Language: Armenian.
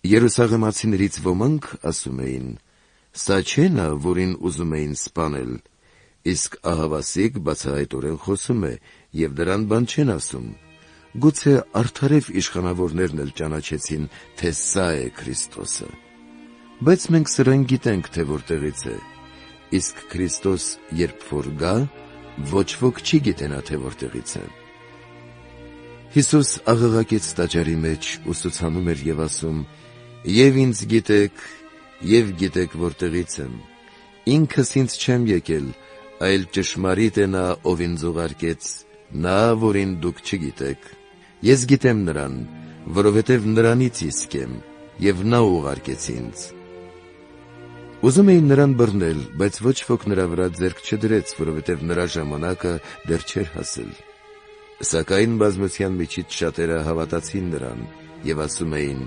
Երուսաղեմացիներից ոմանք ասում էին. «Սա չէ նա, որին ուզում էին սպանել», իսկ ահավասիկ բացահայտորեն խոսում է, և դրան բան չեն ասում։ Գուցե արդարև իշխանավորներն էլ ճանաչեցին, թե սա է Քրիստոսը։ Բայց մենք սրան գիտենք, թե որտեղից է, իսկ Քրիստոս երբ որ գա, ոչ ոք չի գիտենա, թե որտեղից է։ Հիսուս աղաղակեց տաճարի մեջ, ուսուցանում էր և ասում. «Եվ ինձ գիտեք, և գիտեք որտեղից եմ։ Ինքս ինձ չեմ եկել, այլ ճշմարիտ է նա, ով ինձ ուղարկեց, նա, որին դուք չգիտեք։ Ես գիտեմ նրան, որովհետև նրանից իսկ եմ, և նա ուղարկեց ինձ»։ Ուզում էին նրան բռնել, բայց ոչ ոք նրա վրա ձեռք չդրեց, որովհետև նրա ժամանակը դեռ չէր հասել։ Սակայն բազմության միջից շատերը հավատացին նրան և ասում էին.